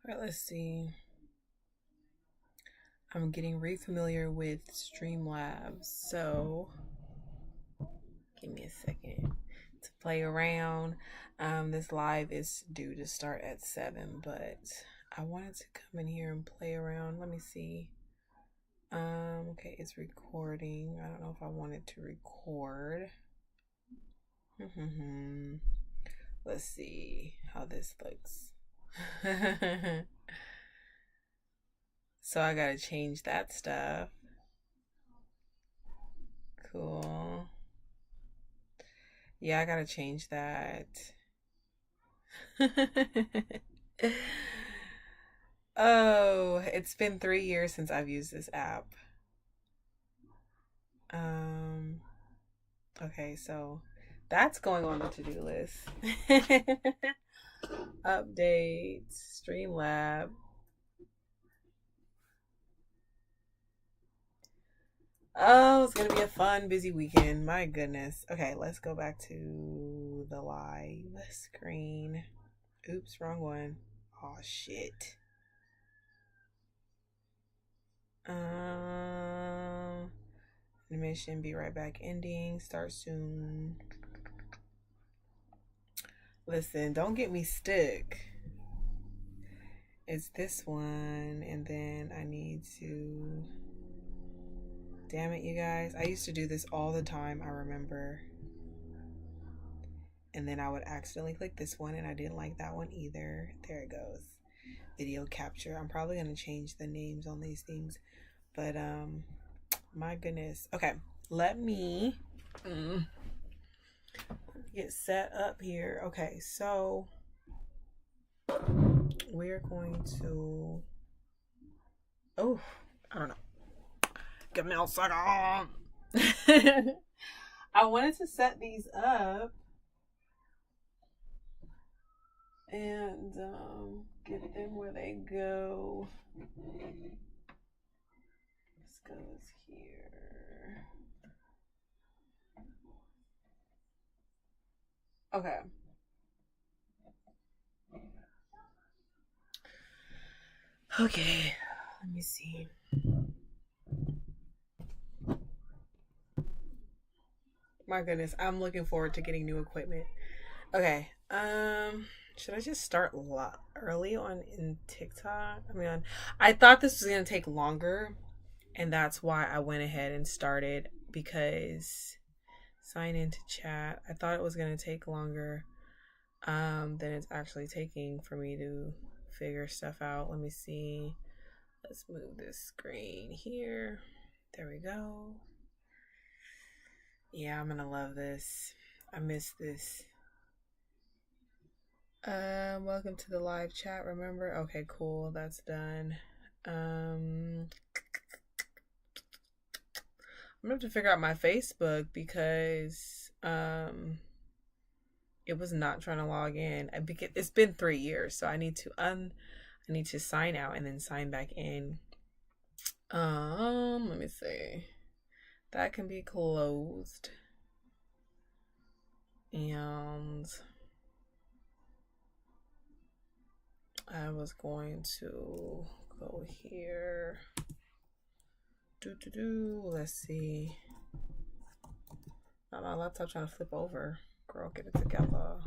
All right, let's see. I'm getting re-familiar with Streamlabs, so give me a second to play around. This live is due to start at 7, but I wanted to come in here and play around. Let me see. Okay, it's recording. I don't know if I wanted to record. Let's see how this looks. So I gotta change that stuff. Cool. Yeah, I gotta change that. Oh, it's been 3 years since I've used this app. Um, okay, so that's going on the to-do list. Update, Streamlab. Oh, it's gonna be a fun, busy weekend. My goodness. Okay, let's go back to the live screen. Oops, wrong one. Oh shit. Animation, be right back. Ending. Start soon. Listen, don't get me stuck. It's this one, and then I need to. Damn it, you guys. I used to do this all the time, I remember. And then I would accidentally click this one, and I didn't like that one either. There it goes. Video capture. I'm probably going to change the names on these things. But, my goodness. Okay, let me get set up here. Okay, so we're going to. Oh, I don't know. Give me a second. I wanted to set these up and get them where they go. This goes here. Okay. Okay, let me see. My goodness, I'm looking forward to getting new equipment. Okay, should I just start early on in TikTok? I thought this was gonna take longer, and that's why I went ahead and started because sign into chat. I thought it was gonna take longer than it's actually taking for me to figure stuff out. Let me see. Let's move this screen here. There we go. Yeah, I'm gonna love this. I miss this. Welcome to the live chat, remember? Okay, cool, that's done. I'm gonna have to figure out my Facebook because it was not trying to log in. It's been 3 years, so I need to sign out and then sign back in. Let me see. That can be closed. And I was going to go here. Let's see. Not my laptop trying to flip over. Girl, get it together.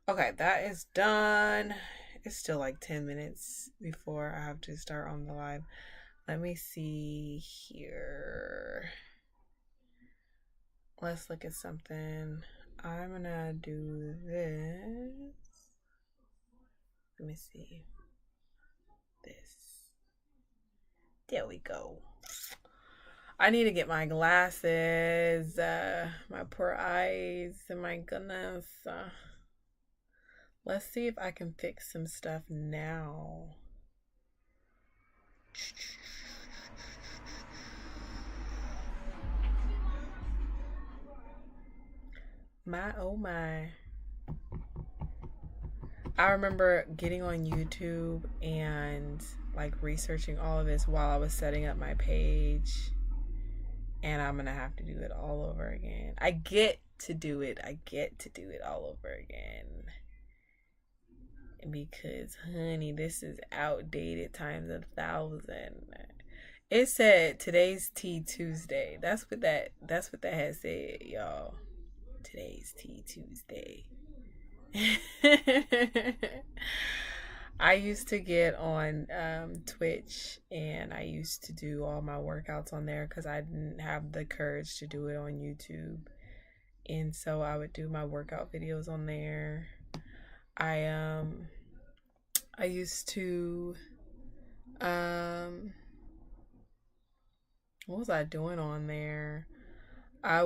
Okay, that is done. It's still like 10 minutes before I have to start on the live. Let me see here. Let's look at something. I'm gonna do this. Let me see. This. There we go. I need to get my glasses. My poor eyes. My goodness. Let's see if I can fix some stuff now. My oh my. I remember getting on YouTube and like researching all of this while I was setting up my page. and I'm gonna have to do it all over again. I get to do it. I get to do it all over again. Because, honey, this is outdated times 1,000. It said today's Tea Tuesday. That's what that has said, y'all. Today's Tea Tuesday. I used to get on Twitch, and I used to do all my workouts on there because I didn't have the courage to do it on YouTube. And so I would do my workout videos on there. I used to what was I doing on there? I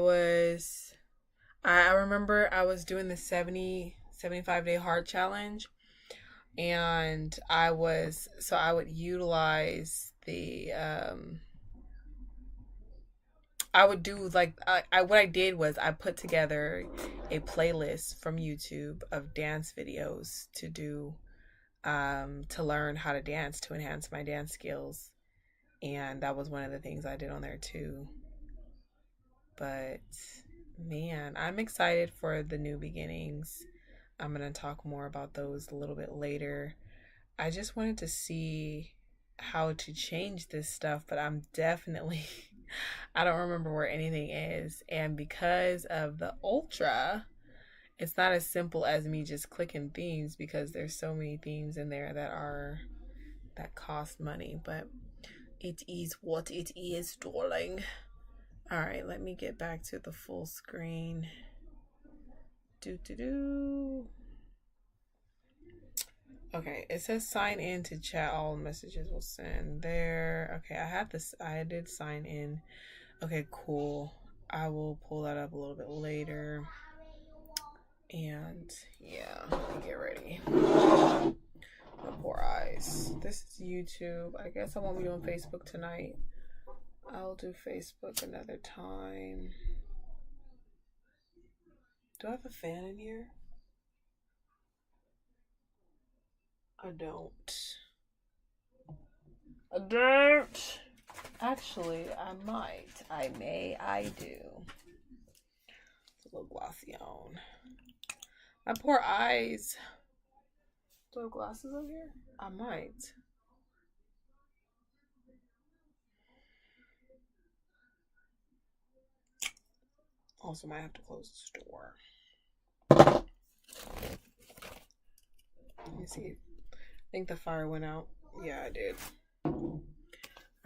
remember I was doing the 75-day hard challenge, and I would utilize the I would do like what I did was I put together a playlist from YouTube of dance videos to do to learn how to dance, to enhance my dance skills. And that was one of the things I did on there too. But man, I'm excited for the new beginnings. I'm going to talk more about those a little bit later. I just wanted to see how to change this stuff, but I'm definitely I don't remember where anything is. And because of the Ultra, it's not as simple as me just clicking themes, because there's so many themes in there that cost money. But it is what it is, darling. All right, let me get back to the full screen. Okay, it says sign in to chat. All messages will send there. Okay, I did sign in. Okay, cool. I will pull that up a little bit later. And yeah, let me get ready. My poor eyes. This is YouTube. I guess I won't be on Facebook tonight. I'll do Facebook another time. Do I have a fan in here? I don't. Actually, I might. I do. It's a little glossy on. My poor eyes. Do I have glasses on here? I might. Also might have to close the store. Let me see. I think the fire went out. Yeah, I did. Alright,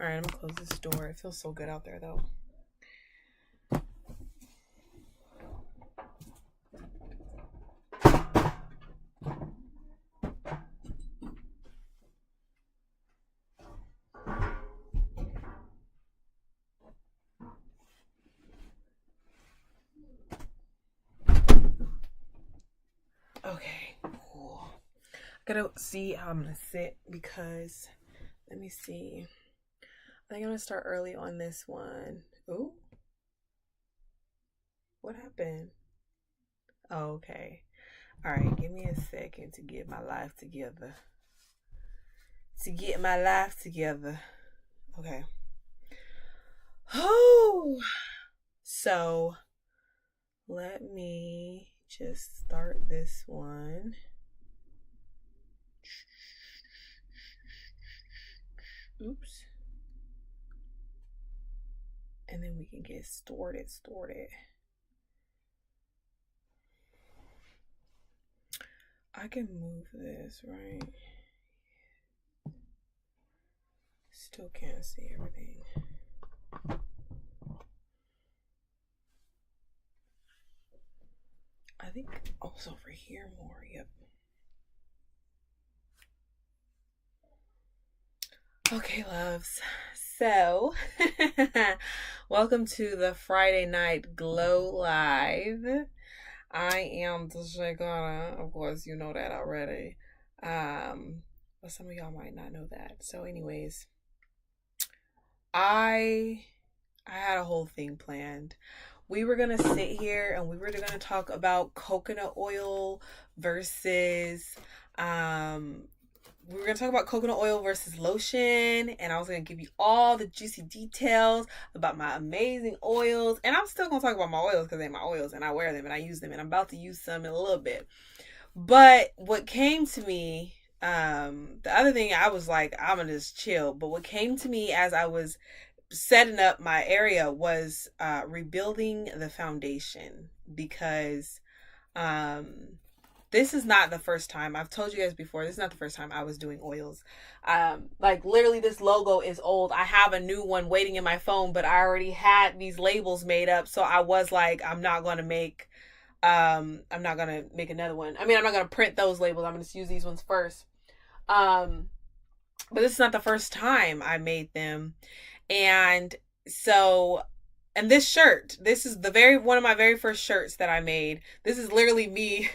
I'm gonna close this door. It feels so good out there though. Okay, cool. I gotta see how I'm gonna sit, because let me see. I think I'm gonna start early on this one. Ooh. What happened? Oh, okay. Alright, give me a second to get my life together. Okay. Oh, so let me just start this one. Oops. And then we can get started. I can move this, right? Still can't see everything. I think it's over here more. Yep. Okay, loves. So, welcome to the Friday Night Glow Live. I am Deshagana. Of course, you know that already. But some of y'all might not know that. So, anyways, I had a whole thing planned. We were gonna sit here and we were gonna talk about coconut oil versus we were gonna talk about coconut oil versus lotion, and I was gonna give you all the juicy details about my amazing oils. And I'm still gonna talk about my oils because they're my oils, and I wear them and I use them, and I'm about to use some in a little bit. But what came to me, the other thing I was like, I'm gonna just chill. But what came to me as I was setting up my area was rebuilding the foundation because um this is not the first time. I've told you guys before, this is not the first time I was doing oils. Like literally this logo is old. I have a new one waiting in my phone, but I already had these labels made up. So I was like, I'm not gonna make another one. I mean, I'm not gonna print those labels. I'm gonna just use these ones first. Um, but this is not the first time I made them. And so, and this shirt, this is the very one of my very first shirts that I made. This is literally me.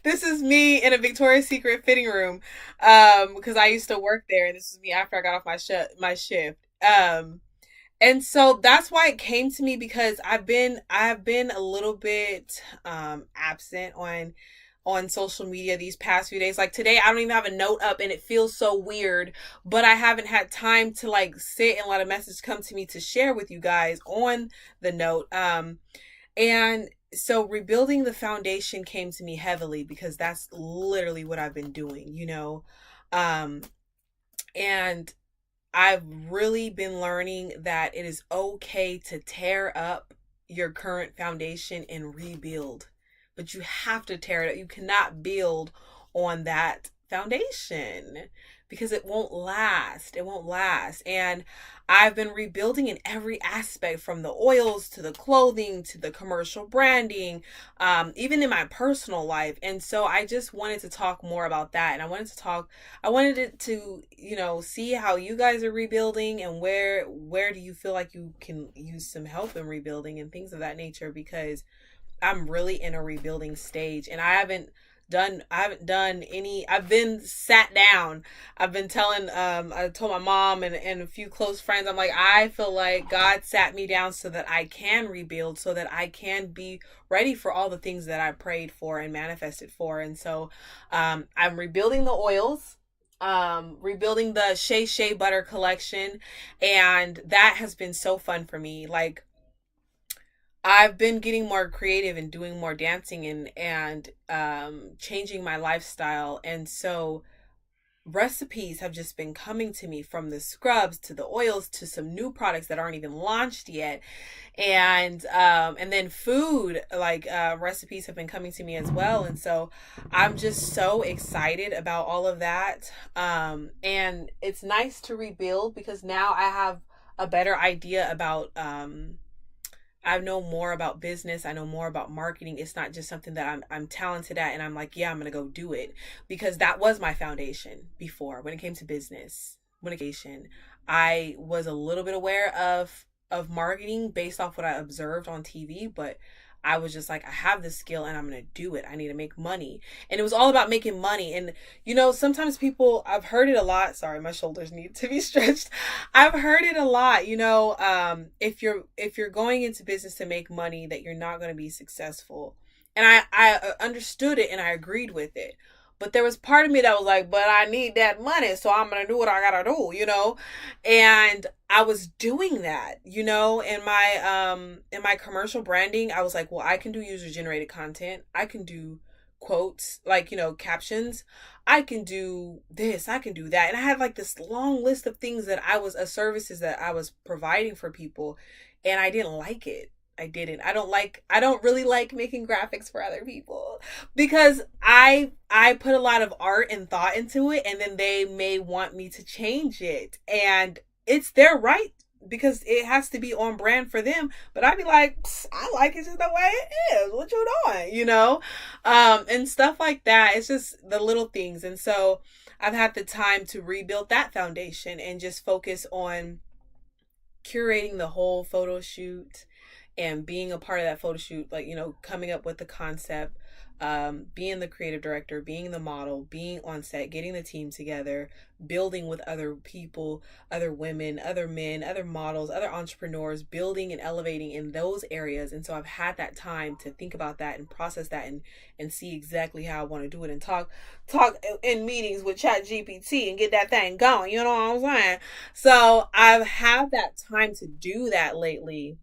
This is me in a Victoria's Secret fitting room, because I used to work there, and this is me after I got off my shift. And so that's why it came to me because I've been a little bit absent on social media these past few days. Like today, I don't even have a note up and it feels so weird, but I haven't had time to like sit and let a message come to me to share with you guys on the note. And so rebuilding the foundation came to me heavily because that's literally what I've been doing, you know. Um, and I've really been learning that it is okay to tear up your current foundation and rebuild. But you have to tear it up. You cannot build on that foundation because it won't last. It won't last. And I've been rebuilding in every aspect from the oils to the clothing to the commercial branding, even in my personal life. And so I just wanted to talk more about that. And I wanted it to, see how you guys are rebuilding and where do you feel like you can use some help in rebuilding and things of that nature because I'm really in a rebuilding stage and I haven't done any. I've been sat down. I've been I told my mom and a few close friends, I'm like, I feel like God sat me down so that I can rebuild, so that I can be ready for all the things that I prayed for and manifested for. And so I'm rebuilding the oils, rebuilding the Shea Butter collection. And that has been so fun for me. Like, I've been getting more creative and doing more dancing and changing my lifestyle. And so recipes have just been coming to me from the scrubs to the oils to some new products that aren't even launched yet. And then food like recipes have been coming to me as well. And so I'm just so excited about all of that. And it's nice to rebuild because now I have a better idea about I know more about business. I know more about marketing. It's not just something that I'm talented at and I'm like, yeah, I'm gonna go do it. Because that was my foundation before when it came to business. I was a little bit aware of marketing based off what I observed on TV, but I was just like, I have this skill and I'm going to do it. I need to make money. And it was all about making money. And, sometimes people, I've heard it a lot. Sorry, my shoulders need to be stretched. I've heard it a lot, if you're going into business to make money, that you're not going to be successful. And I understood it and I agreed with it. But there was part of me that was like, but I need that money, so I'm going to do what I got to do. And I was doing that, in my commercial branding. I was like, well, I can do user generated content. I can do quotes, like, captions. I can do this, I can do that. And I had like this long list of things services that I was providing for people, and I didn't like it. I didn't. I don't really like making graphics for other people because I put a lot of art and thought into it, and then they may want me to change it, and it's their right because it has to be on brand for them. But I'd be like, I like it just the way it is. What you doing, and stuff like that. It's just the little things. And so I've had the time to rebuild that foundation and just focus on curating the whole photo shoot and being a part of that photo shoot, like, coming up with the concept, being the creative director, being the model, being on set, getting the team together, building with other people, other women, other men, other models, other entrepreneurs, building and elevating in those areas. And so I've had that time to think about that and process that, and see exactly how I want to do it, and talk in meetings with Chat GPT and get that thing going. You know what I'm saying? So I've had that time to do that lately.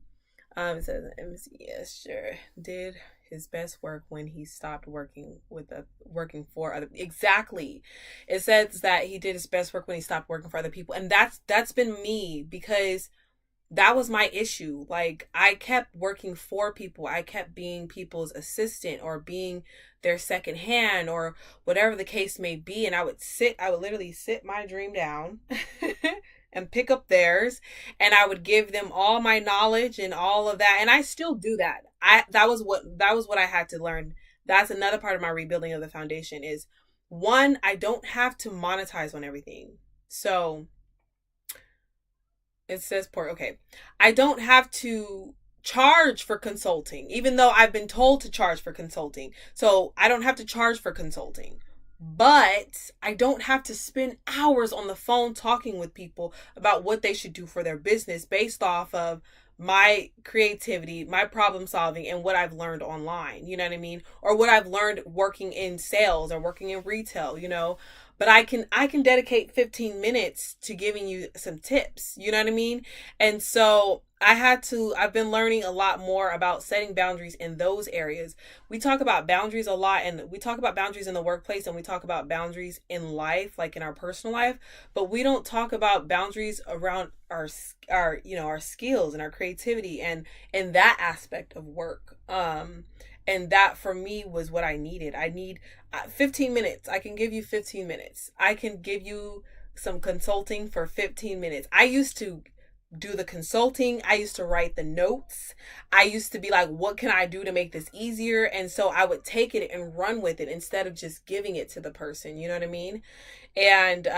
It says, yes, sure, did his best work when he stopped working for other. Exactly, it says that he did his best work when he stopped working for other people, and that's been me, because that was my issue. Like, I kept working for people, I kept being people's assistant, or being their second hand, or whatever the case may be, and I would literally sit my dream down and pick up theirs, and I would give them all my knowledge and all of that, and I still do that. That was what I had to learn. That's another part of my rebuilding of the foundation is, one, I don't have to monetize on everything. So it says okay, I don't have to charge for consulting, even though I've been told to charge for consulting. So I don't have to charge for consulting. But I don't have to spend hours on the phone talking with people about what they should do for their business based off of my creativity, my problem solving, and what I've learned online. You know what I mean? Or what I've learned working in sales or working in retail. But I can dedicate 15 minutes to giving you some tips. You know what I mean? And so I've been learning a lot more about setting boundaries in those areas. We talk about boundaries a lot, and we talk about boundaries in the workplace, and we talk about boundaries in life, like in our personal life, but we don't talk about boundaries around our skills and our creativity, and in that aspect of work. And that for me was what I needed. I need 15 minutes. I can give you 15 minutes. I can give you some consulting for 15 minutes. I used to do the consulting. I used to write the notes. I used to be like, what can I do to make this easier? And so I would take it and run with it instead of just giving it to the person. You know what I mean? And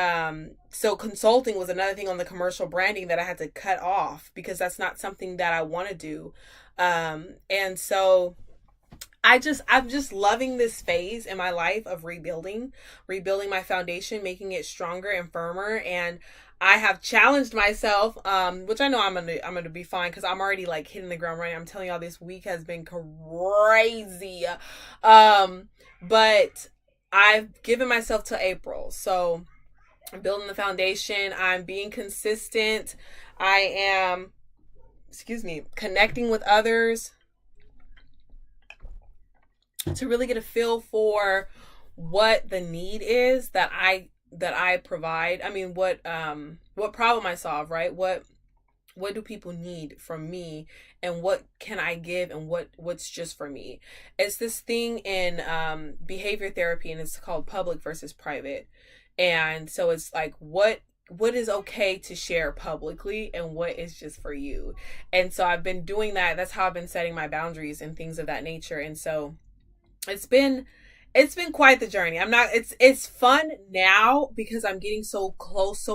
so consulting was another thing on the commercial branding that I had to cut off, because that's not something that I want to do. And so I'm just loving this phase in my life of rebuilding my foundation, making it stronger and firmer. And I have challenged myself, which I know I'm gonna be fine, because I'm already like hitting the ground running. I'm telling y'all, this week has been crazy. But I've given myself till April. So I'm building the foundation. I'm being consistent. I am, connecting with others to really get a feel for what the need is that I provide. I mean, what problem I solve, right? What do people need from me, and what can I give, and what's just for me? It's this thing in behavior therapy, and it's called public versus private. And so it's like, what is okay to share publicly, and what is just for you. And so I've been doing that. That's how I've been setting my boundaries and things of that nature. And so it's been quite the journey. It's fun now because I'm getting so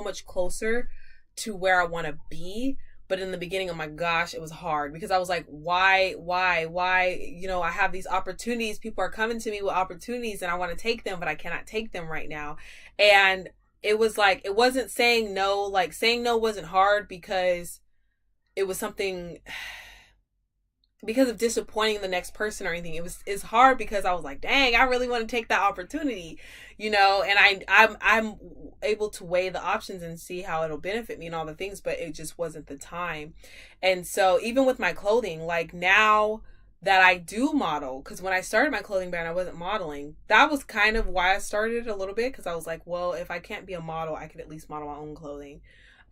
much closer to where I want to be. But in the beginning, oh my gosh, it was hard, because I was like, why? I have these opportunities. People are coming to me with opportunities, and I want to take them, but I cannot take them right now. And it was like, it wasn't saying no. Like, saying no wasn't hard, because it was something, because of disappointing the next person or anything. It's hard because I was like, dang, I really want to take that opportunity, and I'm able to weigh the options and see how it'll benefit me and all the things, but it just wasn't the time. And so even with my clothing, like, now that I do model, because when I started my clothing brand, I wasn't modeling. That was kind of why I started it a little bit, because I was like, well, if I can't be a model, I could at least model my own clothing.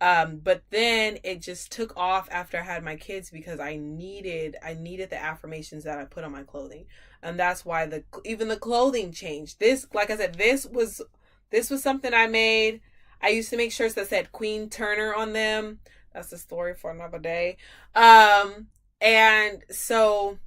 But then it just took off after I had my kids, because I needed the affirmations that I put on my clothing. And that's why even the clothing changed. This, like I said, this was something I made. I used to make shirts that said Queen Turner on them. That's a story for another day. And so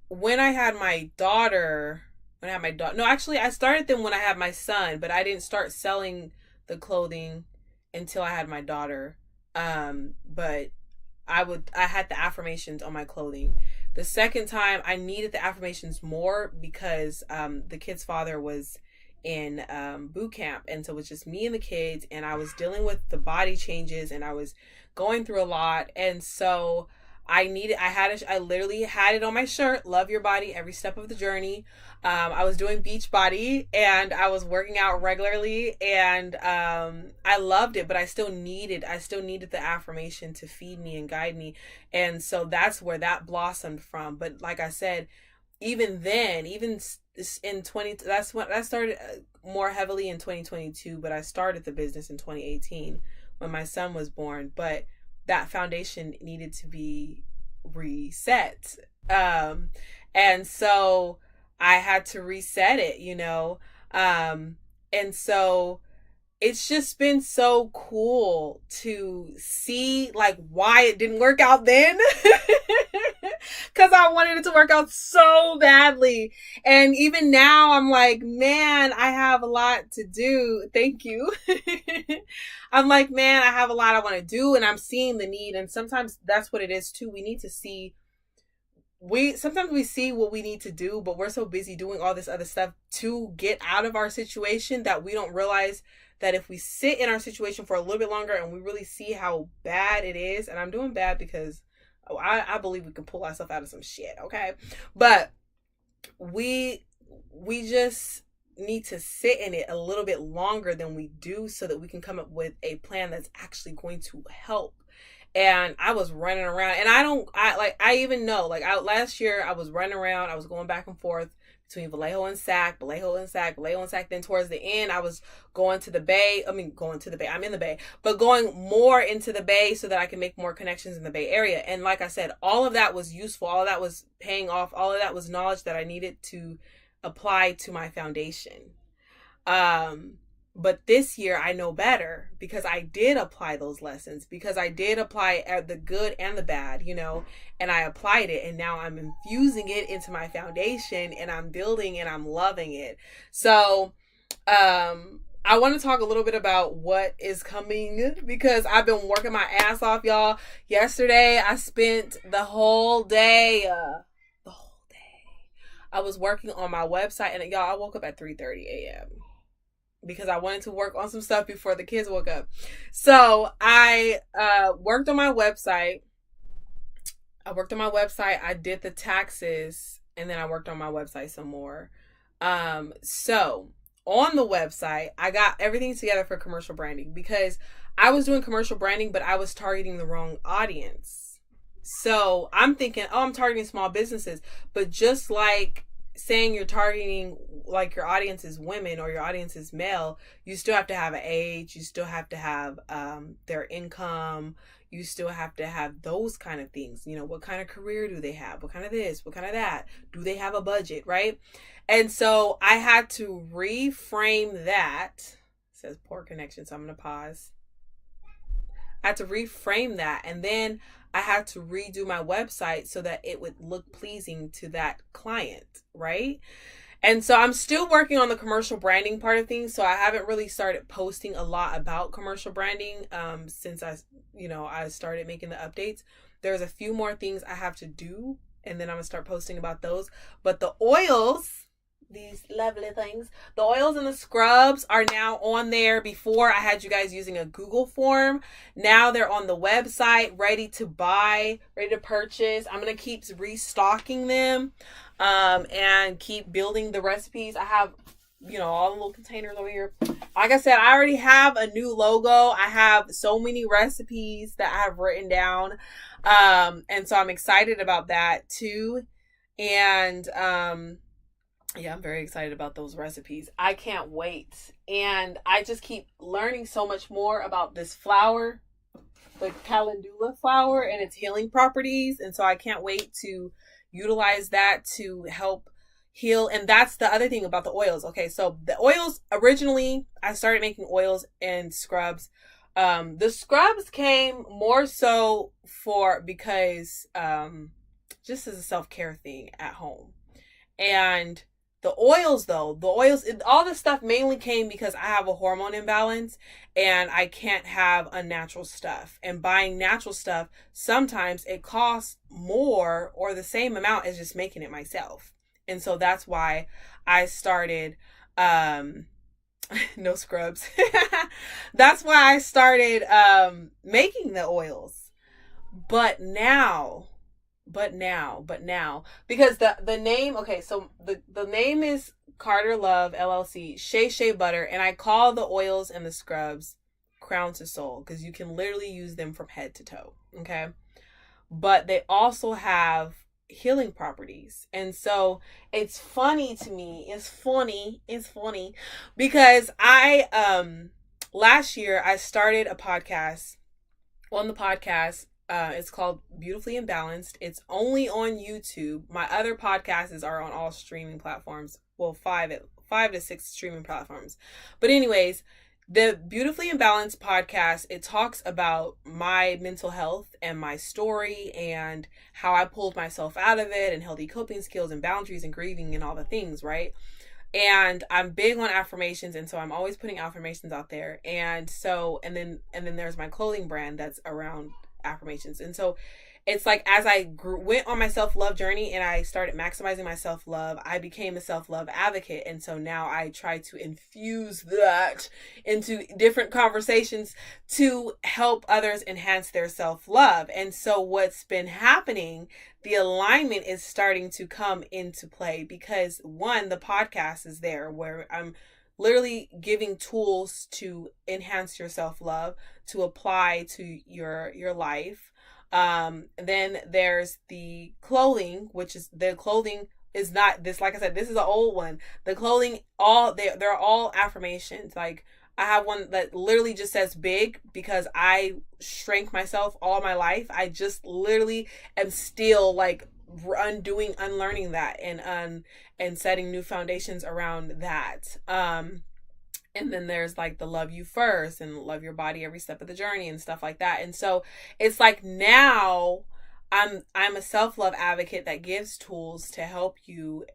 when I had my daughter, no, actually I started them when I had my son, but I didn't start selling the clothing until I had my daughter. But I had the affirmations on my clothing. The second time I needed the affirmations more because the kid's father was in boot camp, and so it was just me and the kids, and I was dealing with the body changes, and I was going through a lot, and so I literally had it on my shirt, love your body every step of the journey. I was doing beach body and I was working out regularly, and I loved it, but I still needed the affirmation to feed me and guide me. And so that's where that blossomed from. But like I said, even then, even in 20, that's when that started more heavily in 2022, but I started the business in 2018 when my son was born. But that foundation needed to be reset. And so I had to reset it, you know. And so it's just been so cool to see like why it didn't work out then. Because I wanted it to work out so badly. And even now I'm like, man, I have a lot to do. Thank you. I'm like, man, I have a lot I want to do, and I'm seeing the need. And sometimes that's what it is too. We need to see, sometimes we see what we need to do, but we're so busy doing all this other stuff to get out of our situation that we don't realize that if we sit in our situation for a little bit longer and we really see how bad it is, and I'm doing bad because I believe we can pull ourselves out of some shit, okay? But we just need to sit in it a little bit longer than we do so that we can come up with a plan that's actually going to help. And I was running around, and I even know, like, last year I was running around, I was going back and forth between Vallejo and Sac, Vallejo and Sac, Vallejo and Sac. Then towards the end, I was going to the Bay. I'm in the Bay, but going more into the Bay so that I can make more connections in the Bay Area. And like I said, all of that was useful. All of that was paying off. All of that was knowledge that I needed to apply to my foundation. But this year I know better because I did apply those lessons, because I did apply the good and the bad, you know, and I applied it, and now I'm infusing it into my foundation, and I'm building, and I'm loving it. So, I want to talk a little bit about what is coming, because I've been working my ass off, y'all. Yesterday I spent the whole day, I was working on my website, and y'all, I woke up at 3:30 a.m. because I wanted to work on some stuff before the kids woke up. So I worked on my website. I did the taxes, and then I worked on my website some more. So on the website, I got everything together for commercial branding, because I was doing commercial branding, but I was targeting the wrong audience. So I'm thinking, oh, I'm targeting small businesses. But just like saying you're targeting, like, your audience is women or your audience is male, you still have to have an age, you still have to have their income, you still have to have those kind of things. You know, what kind of career do they have? What kind of this? What kind of that? Do they have a budget, right? And so I had to reframe that. It says poor connection, so I'm going to pause. I had to reframe that, and then I had to redo my website so that it would look pleasing to that client, right? And so I'm still working on the commercial branding part of things. So I haven't really started posting a lot about commercial branding since I started making the updates. There's a few more things I have to do, and then I'm gonna start posting about those. But the oils, these lovely things, the oils and the scrubs are now on there. Before, I had you guys using a Google form. Now they're on the website, ready to buy, ready to purchase. I'm gonna keep restocking them and keep building the recipes. I have, all the little containers over here. Like I said, I already have a new logo. I have so many recipes that I have written down, and so I'm excited about that too. And yeah, I'm very excited about those recipes. I can't wait. And I just keep learning so much more about this flower, the calendula flower, and its healing properties. And so I can't wait to utilize that to help heal. And that's the other thing about the oils. Okay, so the oils, originally, I started making oils and scrubs. The scrubs came more so because just as a self-care thing at home. And The oils, though, all this stuff mainly came because I have a hormone imbalance and I can't have unnatural stuff. And buying natural stuff, sometimes it costs more or the same amount as just making it myself. And so that's why I started, no scrubs. That's why I started making the oils. But now, because the name, okay, so the name is Carter Love LLC Shea Butter, and I call the oils and the scrubs Crown to Soul because you can literally use them from head to toe. Okay, but they also have healing properties, and so it's funny to me. It's funny because I last year I started a podcast. On the podcast, it's called Beautifully Imbalanced. It's only on YouTube. My other podcasts are on all streaming platforms. Well, five to six streaming platforms. But anyways, the Beautifully Imbalanced podcast, it talks about my mental health and my story and how I pulled myself out of it and healthy coping skills and boundaries and grieving and all the things, right? And I'm big on affirmations, and so I'm always putting affirmations out there. And so, and then there's my clothing brand that's around affirmations. And so it's like as I went on my self-love journey and I started maximizing my self-love, I became a self-love advocate. And so now I try to infuse that into different conversations to help others enhance their self-love. And so what's been happening, the alignment is starting to come into play because one, the podcast is there where I'm literally giving tools to enhance your self-love, to apply to your life. Then there's the clothing, which is the clothing is not this, like I said, this is an old one. The clothing, they're all affirmations. Like I have one that literally just says big because I shrank myself all my life. I just literally am still like unlearning that and setting new foundations around that. And then there's like the love you first and love your body every step of the journey and stuff like that. And so it's like now I'm a self-love advocate that gives tools to help you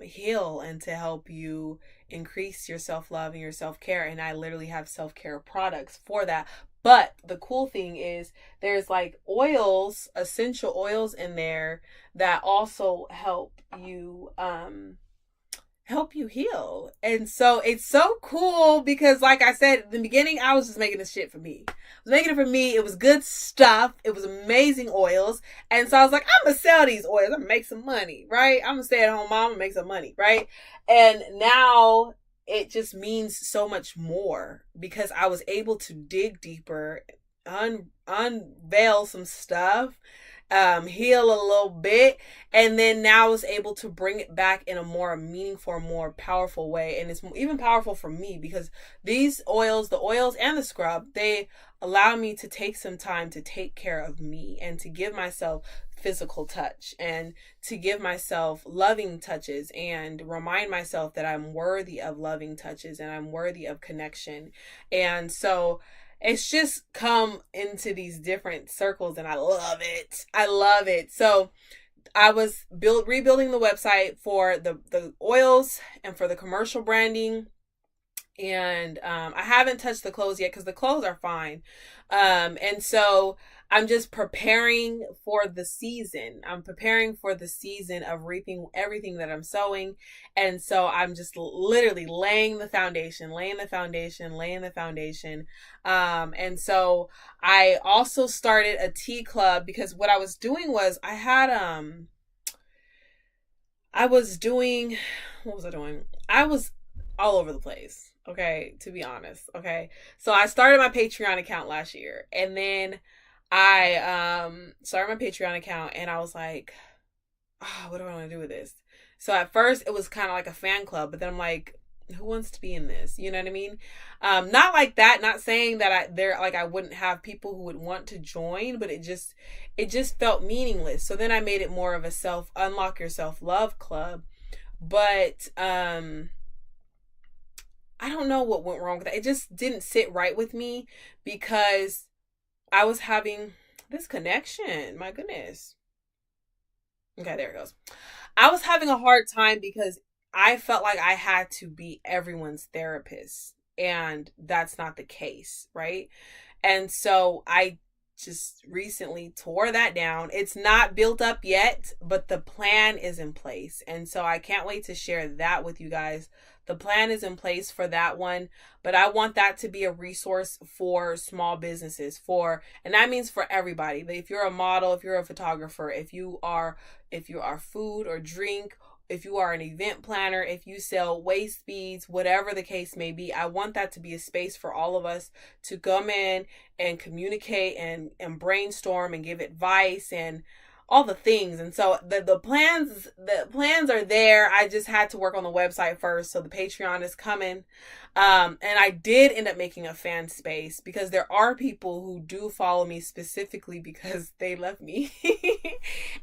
heal and to help you increase your self-love and your self-care. And I literally have self-care products for that. But the cool thing is there's like oils, essential oils in there that also help you heal. And so it's so cool because like I said in the beginning, I was just making this shit for me. I was making it for me. It was good stuff. It was amazing oils. And so I was like, I'm gonna sell these oils. I'm gonna make some money, right? I'm gonna stay at home mom and make some money, right? And now it just means so much more because I was able to dig deeper, unveil some stuff, heal a little bit, and then now I was able to bring it back in a more meaningful, more powerful way. And it's even powerful for me because these oils, the oils and the scrub, they allow me to take some time to take care of me and to give myself physical touch and to give myself loving touches and remind myself that I'm worthy of loving touches and I'm worthy of connection. And so it's just come into these different circles and I love it. I love it. So I was rebuilding the website for the oils and for the commercial branding. And I haven't touched the clothes yet because the clothes are fine. And so I'm just preparing for the season. I'm preparing for the season of reaping everything that I'm sowing. And so I'm just literally laying the foundation. And so I also started a tea club because what I was doing was what was I doing? I was all over the place. Okay, to be honest. Okay. So I started my Patreon account last year and then I started my Patreon account and I was like, oh, what do I want to do with this? So at first it was kind of like a fan club, but then I'm like, who wants to be in this? You know what I mean? Not like that, not saying that I wouldn't have people who would want to join, but it just felt meaningless. So then I made it more of a unlock your self-love club. But I don't know what went wrong with that. It just didn't sit right with me because I was having this connection. My goodness. Okay, there it goes. I was having a hard time because I felt like I had to be everyone's therapist, and that's not the case, right? And so I just recently tore that down. It's not built up yet, but the plan is in place. And so I can't wait to share that with you guys. The plan is in place for that one, but I want that to be a resource for small businesses, and that means for everybody. If you're a model, if you're a photographer, if you are food or drink, if you are an event planner, if you sell waist beads, whatever the case may be, I want that to be a space for all of us to come in and communicate and brainstorm and give advice and all the things. And so the plans are there. I just had to work on the website first. So the Patreon is coming. And I did end up making a fan space because there are people who do follow me specifically because they love me.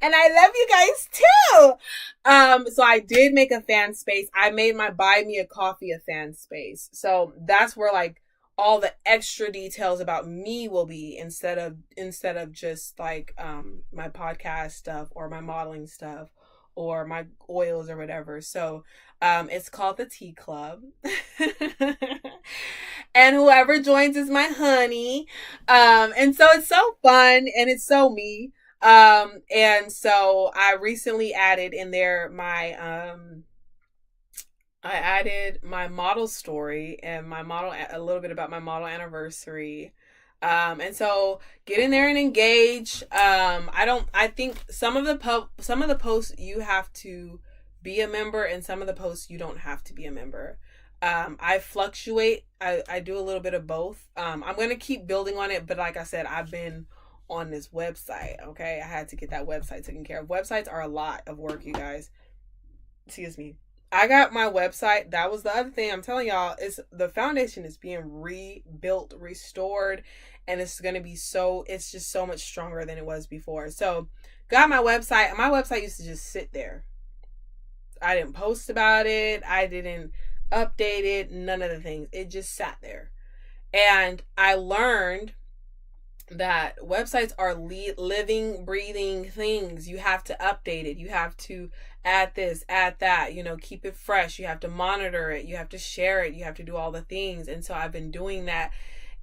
And I love you guys too. So I did make a fan space. I made my Buy Me a Coffee a fan space. So that's where like all the extra details about me will be instead of just like my podcast stuff or my modeling stuff or my oils or whatever. So it's called the Tea Club. And whoever joins is my honey. And so it's so fun and it's so me. And so I recently added in there I added my model story and a little bit about my model anniversary. And so get in there and engage. I think some of the posts you have to be a member and some of the posts you don't have to be a member. I fluctuate. I do a little bit of both. I'm going to keep building on it, but like I said, I've been on this website. Okay. I had to get that website taken care of. Websites are a lot of work, you guys. Excuse me. I got my website. That was the other thing I'm telling y'all is the foundation is being rebuilt, restored, and it's just so much stronger than it was before. So got my website. My website used to just sit there. I didn't post about it. I didn't update it. None of the things. It just sat there. And I learned that websites are living, breathing things. You have to update it. You have to add this, add that, keep it fresh. You have to monitor it. You have to share it. You have to do all the things. And so I've been doing that.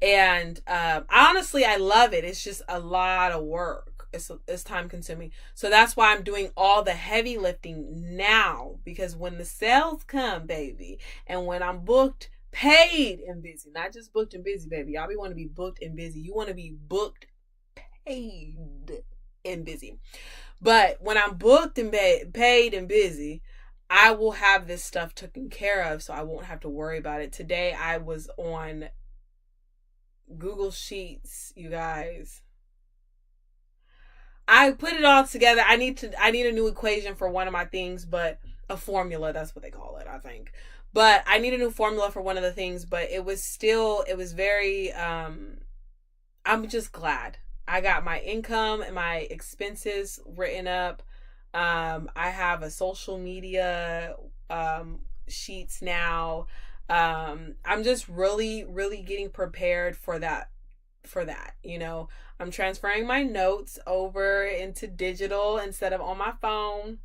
And honestly, I love it. It's just a lot of work. It's time consuming. So that's why I'm doing all the heavy lifting now, because when the sales come, baby, and when I'm booked, paid and busy, not just booked and busy, baby. Y'all want to be booked and busy. You want to be booked, paid, and busy. But when I'm booked and paid and busy, I will have this stuff taken care of, so I won't have to worry about it. Today I was on Google Sheets, you guys. I put it all together. I need a new equation for one of my things, but a formula, that's what they call it, I think. But I need a new formula for one of the things, but it was very, I'm just glad. I got my income and my expenses written up. I have a social media sheets now. I'm just really, really getting prepared for that. I'm transferring my notes over into digital instead of on my phone.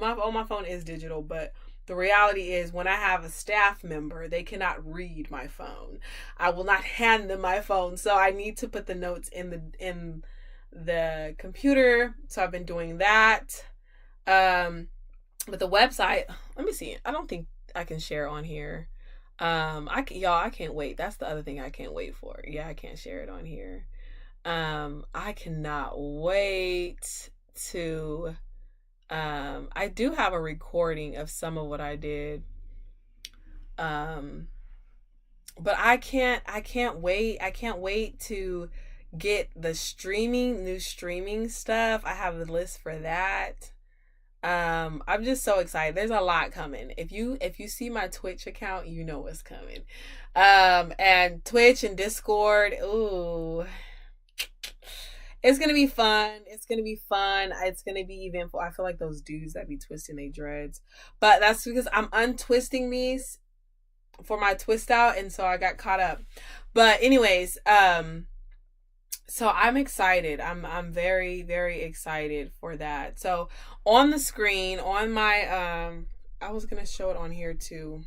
On my phone is digital, but the reality is when I have a staff member, they cannot read my phone. I will not hand them my phone. So I need to put the notes in the computer. So I've been doing that. But the website, let me see. I don't think I can share on here. I can't wait. That's the other thing I can't wait for. Yeah, I can't share it on here. I cannot wait to I do have a recording of some of what I did. But I can't wait. I can't wait to get the new streaming stuff. I have the list for that. I'm just so excited. There's a lot coming. If you see my Twitch account, you know what's coming. And Twitch and Discord, ooh. It's going to be fun. It's going to be eventful. I feel like those dudes that be twisting their dreads. But that's because I'm untwisting these for my twist out. And so I got caught up. But anyways, so I'm excited. I'm very, very excited for that. So on the screen, on my I was gonna show it on here too.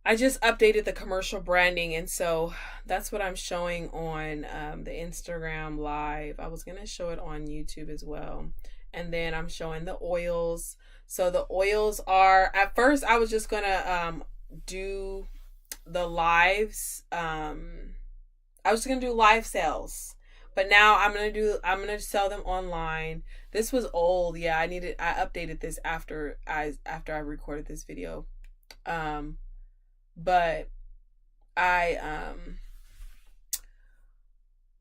I just updated the commercial branding, and so that's what I'm showing on the Instagram live. I was gonna show it on YouTube as well, and then I'm showing the oils. So the oils are, at first I was just gonna do the lives. I was gonna do live sales, but now I'm gonna sell them online. This was old, yeah. I updated this after I recorded this video. But I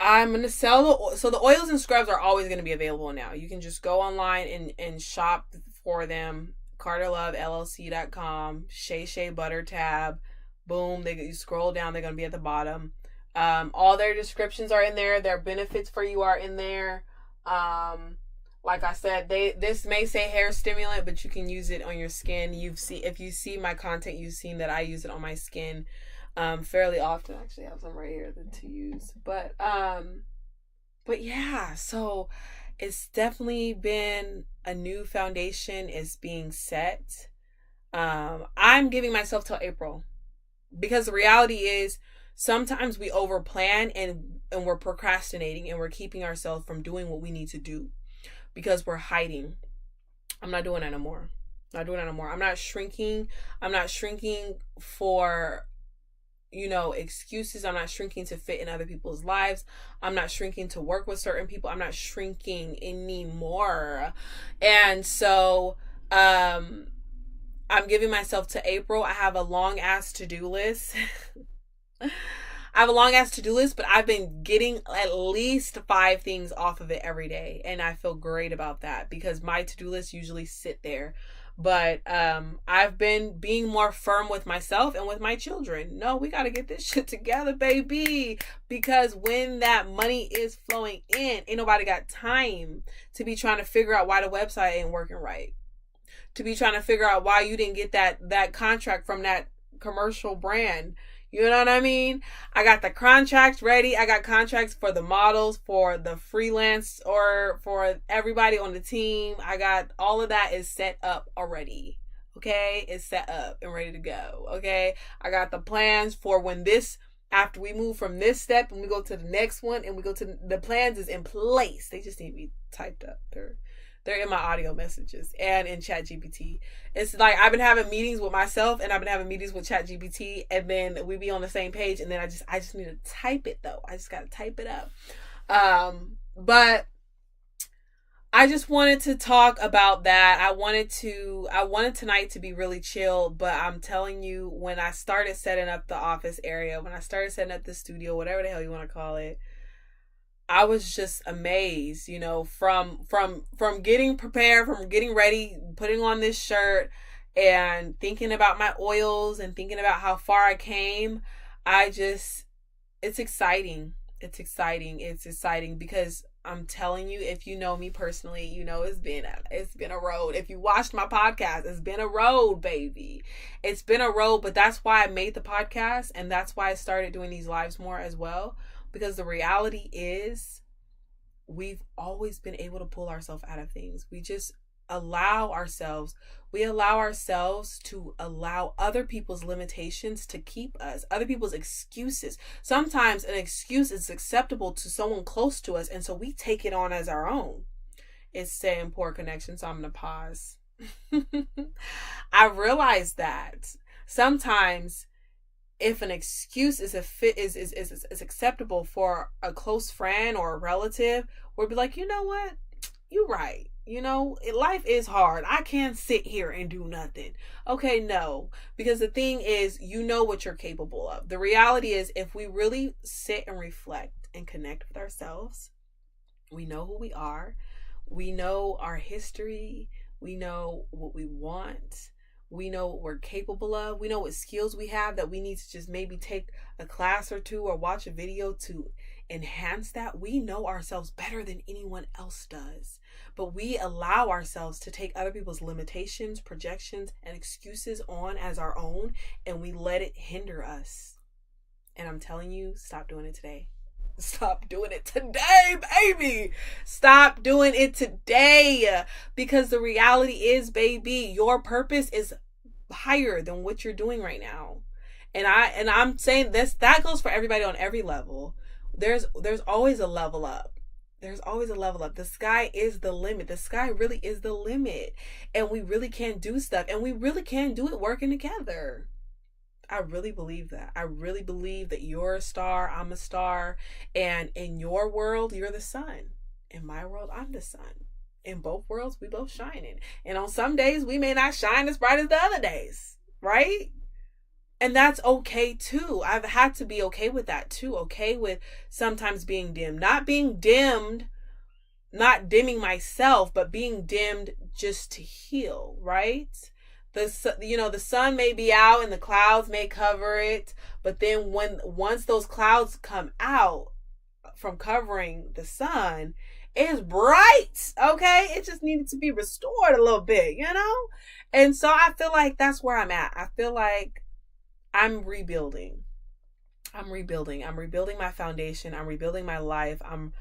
I'm gonna sell the oils and scrubs are always gonna be available now. You can just go online and shop for them. CarterLoveLLC.com, Shea Shea Butter tab. Boom, you scroll down, they're gonna be at the bottom. All their descriptions are in there. Their benefits for you are in there. Like I said, this may say hair stimulant, but you can use it on your skin. If you see my content, you've seen that I use it on my skin fairly often. Actually, I have some right here to use. But yeah, so it's definitely been a new foundation is being set. I'm giving myself till April, because the reality is sometimes we overplan and we're procrastinating and we're keeping ourselves from doing what we need to do because we're hiding. I'm not doing that no more. I'm not shrinking. I'm not shrinking for, excuses. I'm not shrinking to fit in other people's lives. I'm not shrinking to work with certain people. I'm not shrinking anymore. And so, I'm giving myself to April. I have a long ass to-do list. But I've been getting at least 5 things off of it every day. And I feel great about that because my to-do lists usually sit there. But I've been being more firm with myself and with my children. No, we got to get this shit together, baby. Because when that money is flowing in, ain't nobody got time to be trying to figure out why the website ain't working right. To be trying to figure out why you didn't get that contract from that commercial brand. You know what I mean? I got the contracts ready. I got contracts for the models, for the freelance, or for everybody on the team. I got all of that is set up already. Okay? It's set up and ready to go. Okay? I got the plans for after we move from this step and we go to the next one and the plans is in place. They just need to be typed up. They're in my audio messages and in ChatGPT. It's like I've been having meetings with myself and I've been having meetings with ChatGPT, and then we be on the same page, and then I just need to type it though. I just gotta type it up. But I just wanted to talk about that. I wanted tonight to be really chill, but I'm telling you, when I started setting up the office area, when I started setting up the studio, whatever the hell you want to call it, I was just amazed, from getting prepared, from getting ready, putting on this shirt and thinking about my oils and thinking about how far I came. It's exciting. It's exciting because I'm telling you, if you know me personally, it's been a road. If you watched my podcast, it's been a road, baby. It's been a road, but that's why I made the podcast, and that's why I started doing these lives more as well. Because the reality is, we've always been able to pull ourselves out of things. We just allow ourselves to allow other people's limitations to keep us, other people's excuses. Sometimes an excuse is acceptable to someone close to us, and so we take it on as our own. It's saying poor connection, so I'm going to pause. I realized that sometimes if an excuse is acceptable for a close friend or a relative, we'll be like, you know what? You're right. Life is hard. I can't sit here and do nothing. Okay, no. Because the thing is, what you're capable of. The reality is, if we really sit and reflect and connect with ourselves, we know who we are. We know our history. We know what we want. We know what we're capable of. We know what skills we have that we need to just maybe take a class or two or watch a video to enhance that. We know ourselves better than anyone else does. But we allow ourselves to take other people's limitations, projections, and excuses on as our own, and we let it hinder us. And I'm telling you, stop doing it today. Stop doing it today, baby. Stop doing it today. Because the reality is, baby, your purpose is higher than what you're doing right now. And I'm saying this, that goes for everybody on every level. There's always a level up. There's always a level up. The sky is the limit. The sky really is the limit. And we really can do stuff. And we really can do it working together. I really believe that. I really believe that you're a star, I'm a star, and in your world, you're the sun. In my world, I'm the sun. In both worlds, we both shining. And on some days, we may not shine as bright as the other days, right? And that's okay too. I've had to be okay with that too. Okay with sometimes being dimmed. Not being dimmed, not dimming myself, but being dimmed just to heal, right? The sun may be out and the clouds may cover it, but then once those clouds come out from covering the sun, it's bright. Okay? It just needed to be restored a little bit, you know? And so I feel like that's where I'm at. I feel like I'm rebuilding. I'm rebuilding. I'm rebuilding my foundation. I'm rebuilding my life. I'm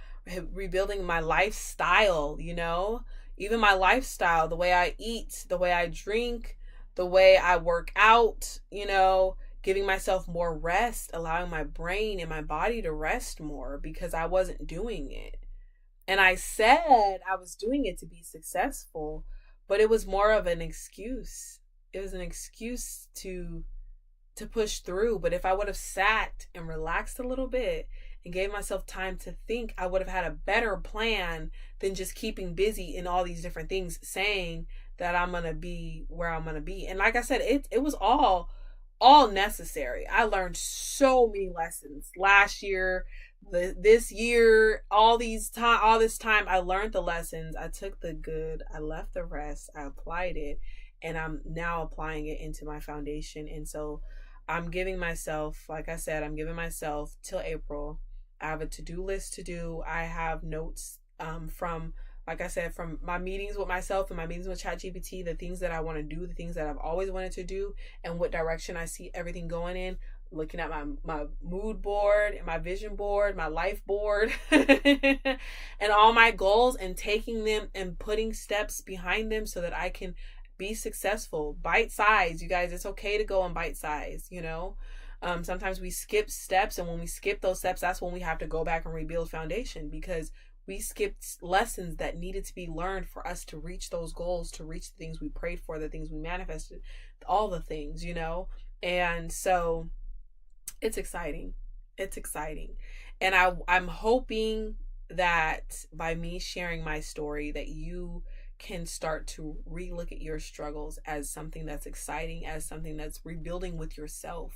rebuilding my lifestyle, you know? Even my lifestyle, the way I eat, the way I drink, the way I work out, you know, giving myself more rest, allowing my brain and my body to rest more because I wasn't doing it. And I said I was doing it to be successful, but it was more of an excuse. It was an excuse to push through. But if I would have sat and relaxed a little bit and gave myself time to think, I would have had a better plan than just keeping busy in all these different things, saying that I'm going to be where I'm going to be. And like I said, it was all necessary. I learned so many lessons last year, this year, all this time I learned the lessons. I took the good, I left the rest, I applied it, and I'm now applying it into my foundation. And so I'm giving myself, like I said, I'm giving myself till April. I have a to-do list to do. I have notes from, like I said, from my meetings with myself and my meetings with ChatGPT, the things that I want to do, the things that I've always wanted to do, and what direction I see everything going in. Looking at my mood board, my vision board, my life board, and all my goals, and taking them and putting steps behind them so that I can be successful. Bite size, you guys. It's okay to go on bite size, you know. Sometimes we skip steps, and when we skip those steps, that's when we have to go back and rebuild foundation, because we skipped lessons that needed to be learned for us to reach those goals, to reach the things we prayed for, the things we manifested, all the things, you know. And so it's exciting. It's exciting. And I'm hoping that by me sharing my story, that you can start to relook at your struggles as something that's exciting, as something that's rebuilding with yourself.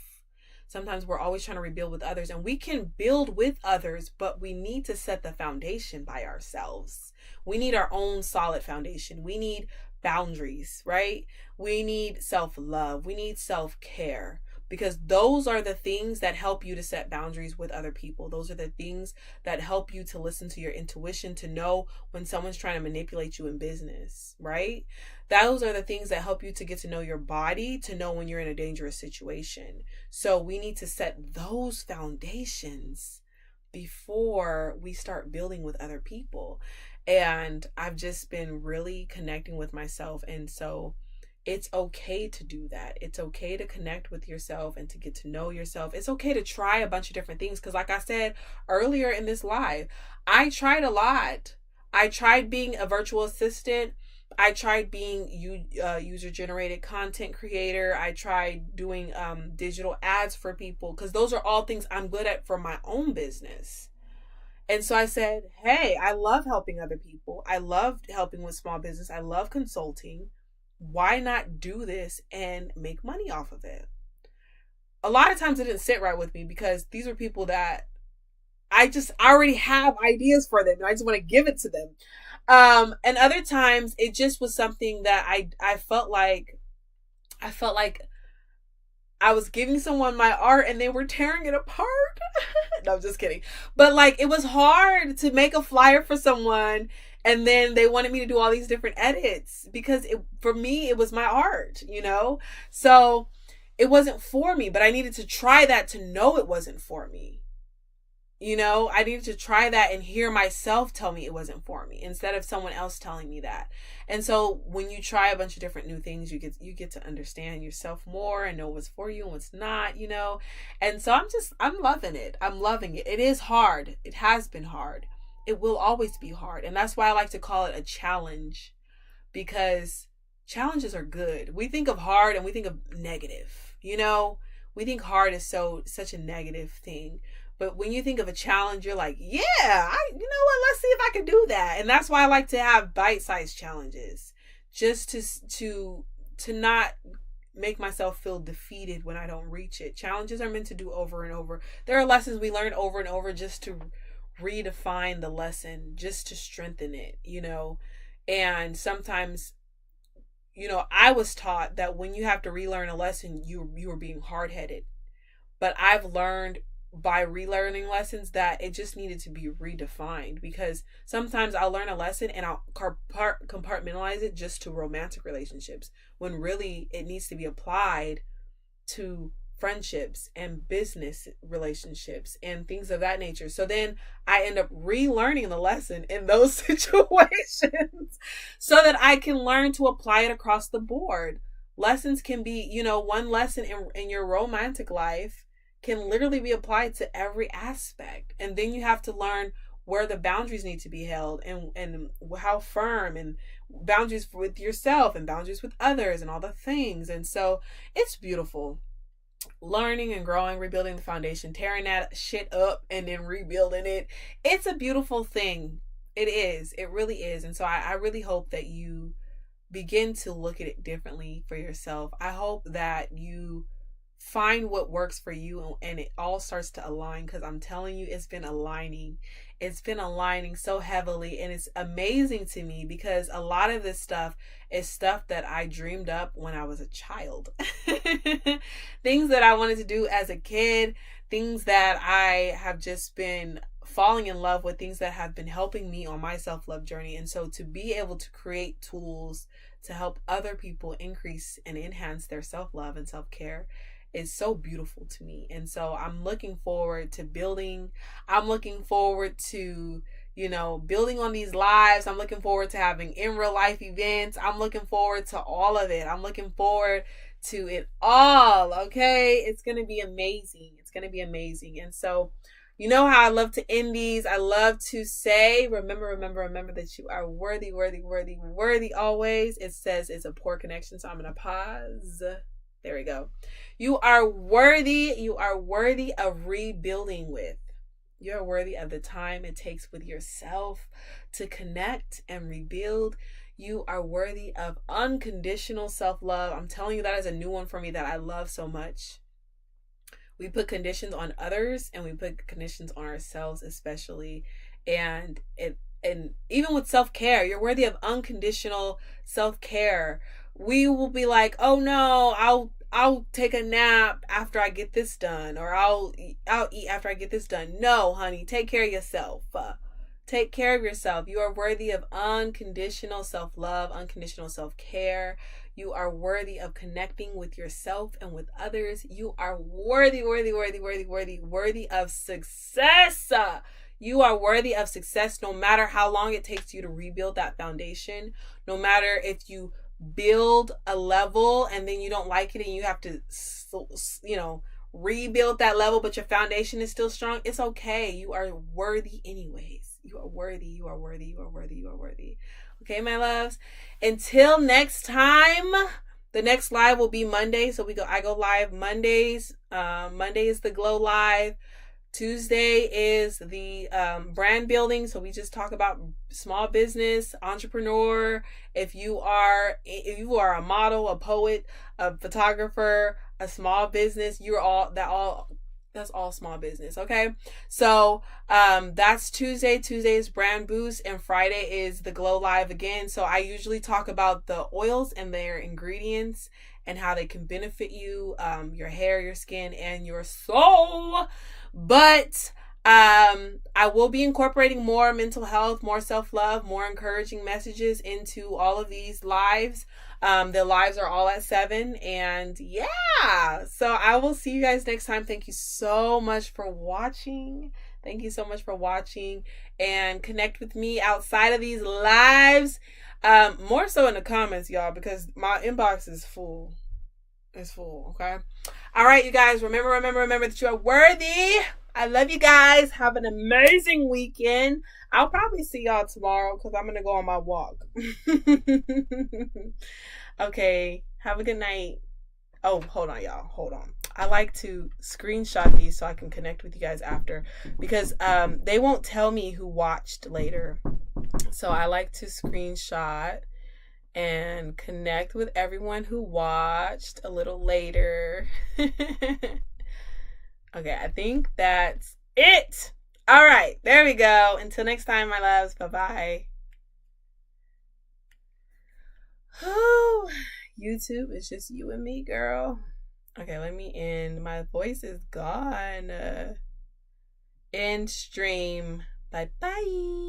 Sometimes we're always trying to rebuild with others, and we can build with others, but we need to set the foundation by ourselves. We need our own solid foundation. We need boundaries, right? We need self-love. We need self-care, because those are the things that help you to set boundaries with other people. Those are the things that help you to listen to your intuition, to know when someone's trying to manipulate you in business, right? Those are the things that help you to get to know your body, to know when you're in a dangerous situation. So we need to set those foundations before we start building with other people. And I've just been really connecting with myself. And so it's okay to do that. It's okay to connect with yourself and to get to know yourself. It's okay to try a bunch of different things. Because like I said earlier in this live, I tried a lot. I tried being a virtual assistant. I tried being user-generated content creator. I tried doing digital ads for people, because those are all things I'm good at for my own business. And so I said, hey, I love helping other people. I love helping with small business. I love consulting. Why not do this and make money off of it? A lot of times it didn't sit right with me, because these are people that I already have ideas for them, and I just want to give it to them. And other times it just was something that I felt like I was giving someone my art and they were tearing it apart. No, I'm just kidding. But like, it was hard to make a flyer for someone, and then they wanted me to do all these different edits, because for me, it was my art, you know? So it wasn't for me, but I needed to try that to know it wasn't for me. I needed to try that and hear myself tell me it wasn't for me instead of someone else telling me that. And so when you try a bunch of different new things, you get to understand yourself more and know what's for you and what's not. And so I'm loving it. I'm loving it. It is hard. It has been hard. It will always be hard. And that's why I like to call it a challenge, because challenges are good. We think of hard and we think of negative. We think hard is such a negative thing. But when you think of a challenge, you're like, yeah, you know what? Let's see if I can do that. And that's why I like to have bite-sized challenges, just to not make myself feel defeated when I don't reach it. Challenges are meant to do over and over. There are lessons we learn over and over just to redefine the lesson, just to strengthen it. And sometimes, I was taught that when you have to relearn a lesson, you were being hard-headed. But I've learned by relearning lessons that it just needed to be redefined, because sometimes I'll learn a lesson and I'll compartmentalize it just to romantic relationships, when really it needs to be applied to friendships and business relationships and things of that nature. So then I end up relearning the lesson in those situations so that I can learn to apply it across the board. Lessons can be, one lesson in your romantic life can literally be applied to every aspect. And then you have to learn where the boundaries need to be held and how firm, and boundaries with yourself and boundaries with others and all the things. And so it's beautiful. Learning and growing, rebuilding the foundation, tearing that shit up and then rebuilding it. It's a beautiful thing. It is. It really is. And so I really hope that you begin to look at it differently for yourself. I hope that you find what works for you and it all starts to align, because I'm telling you, it's been aligning so heavily. And it's amazing to me because a lot of this stuff is stuff that I dreamed up when I was a child. Things that I wanted to do as a kid, things that I have just been falling in love with, things that have been helping me on my self-love journey. And so to be able to create tools to help other people increase and enhance their self-love and self-care is so beautiful to me. And so I'm looking forward to building. I'm looking forward to, building on these lives. I'm looking forward to having in real life events. I'm looking forward to all of it. I'm looking forward to it all. Okay. It's going to be amazing. It's going to be amazing. And so, you know how I love to end these. I love to say, remember that you are worthy always. It says it's a poor connection, so I'm going to pause. There we go. You are worthy. You are worthy of rebuilding with. You're worthy of the time it takes with yourself to connect and rebuild. You are worthy of unconditional self-love. I'm telling you, that is a new one for me that I love so much. We put conditions on others and we put conditions on ourselves, especially. And even with self-care, you're worthy of unconditional self-care. We will be like, oh no, I'll take a nap after I get this done, or I'll eat after I get this done. No, honey, take care of yourself. Take care of yourself. You are worthy of unconditional self-love, unconditional self-care. You are worthy of connecting with yourself and with others. You are worthy of success. You are worthy of success no matter how long it takes you to rebuild that foundation. No matter if you build a level and then you don't like it and you have to, rebuild that level, but your foundation is still strong. It's okay. You are worthy anyways. You are worthy. You are worthy. You are worthy. You are worthy. Okay, my loves. Until next time, the next live will be Monday. So I go live Mondays. Monday is the Glow Live. Tuesday is the brand building. So we just talk about small business, entrepreneur. If you are a model, a poet, a photographer, a small business, that's all small business. Okay. So that's Tuesday. Tuesday is brand boost, and Friday is the Glow Live again. So I usually talk about the oils and their ingredients and how they can benefit you, your hair, your skin, and your soul. But I will be incorporating more mental health, more self-love, more encouraging messages into all of these lives. The lives are all at 7. And yeah, so I will see you guys next time. Thank you so much for watching. Thank you so much for watching, and connect with me outside of these lives. More so in the comments, y'all, because my inbox is full. It's full, okay? All right, you guys, remember that you are worthy. I love you guys. Have an amazing weekend. I'll probably see y'all tomorrow because I'm going to go on my walk. Okay, have a good night. Oh, hold on, y'all. Hold on. I like to screenshot these so I can connect with you guys after, because they won't tell me who watched later. So I like to screenshot and connect with everyone who watched a little later. Okay, I think that's it. All right, there we go. Until next time, my loves. Bye-bye. Oh, YouTube is just you and me, girl. Okay, let me end. My voice is gone. End stream. Bye-bye.